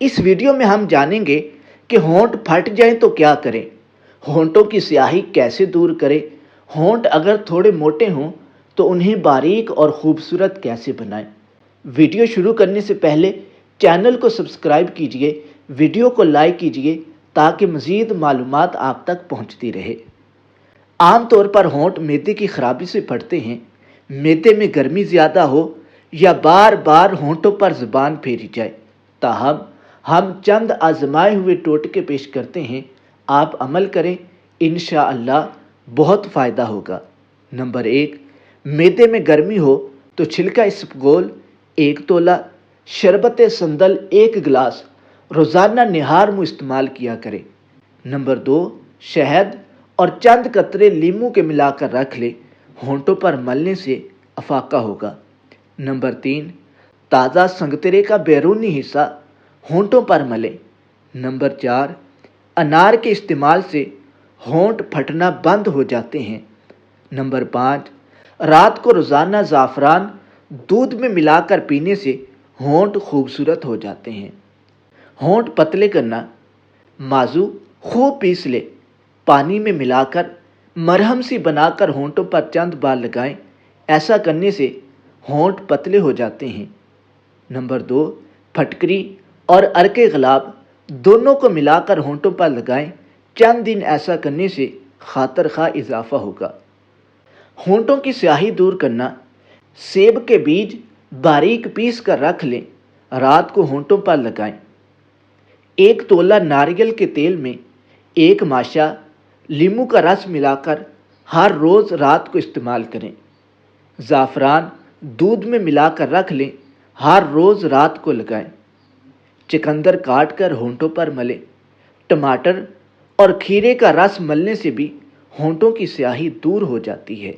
اس video میں ہم جانیں گے کہ ہونٹ پھٹ جائیں تو کیا کریں، ہونٹوں کی سیاہی کیسے دور کریں، ہونٹ اگر تھوڑے موٹے ہوں تو انہیں باریک اور خوبصورت کیسے بنائیں۔ ویڈیو شروع کرنے سے پہلے چینل کو سبسکرائب کیجئے، ویڈیو کو لائک کیجئے تاکہ مزید معلومات آپ تک پہنچتی رہے۔ عام طور پر ہونٹ معدے کی خرابی سے پھٹتے ہیں۔ معدے میں گرمی زیادہ ہو یا بار بار ہونٹوں پر زبان پھیری جائے، تاہم ہم چند آزمائے ہوئے ٹوٹکے پیش کرتے ہیں، آپ عمل کریں، انشاءاللہ بہت فائدہ ہوگا۔ نمبر 1، معدے میں گرمی ہو تو چھلکا اسپغول 1 تولہ، شربت سندل 1 گلاس روزانہ نہار منہ استعمال کیا کریں۔ نمبر 2، شہد اور چند قطرے لیموں کے ملا کر رکھ لیں، ہونٹوں پر ملنے سے افاقہ ہوگا۔ نمبر 3، تازہ سنگترے کا بیرونی حصہ ہونٹوں پر ملیں۔ نمبر 4، انار کے استعمال سے ہونٹ پھٹنا بند ہو جاتے ہیں۔ نمبر 5، رات کو روزانہ زعفران دودھ میں ملا کر پینے سے ہونٹ خوبصورت ہو جاتے ہیں۔ ہونٹ پتلے کرنا، مازو خوب پیس لے، پانی میں ملا کر مرہم سی بنا کر ہونٹوں پر چند بار لگائیں، ایسا کرنے سے ہونٹ پتلے ہو جاتے ہیں۔ نمبر 2، پھٹکری اور عرق گلاب دونوں کو ملا کر ہونٹوں پر لگائیں، چند دن ایسا کرنے سے خاطر خواہ اضافہ ہوگا۔ ہونٹوں کی سیاہی دور کرنا، سیب کے بیج باریک پیس کر رکھ لیں، رات کو ہونٹوں پر لگائیں۔ 1 تولہ ناریل کے تیل میں 1 ماشا لیموں کا رس ملا کر ہر روز رات کو استعمال کریں۔ زعفران دودھ میں ملا کر رکھ لیں، ہر روز رات کو لگائیں۔ چقندر کاٹ کر ہونٹوں پر ملیں۔ ٹماٹر اور کھیرے کا رس ملنے سے بھی ہونٹوں کی سیاہی دور ہو جاتی ہے۔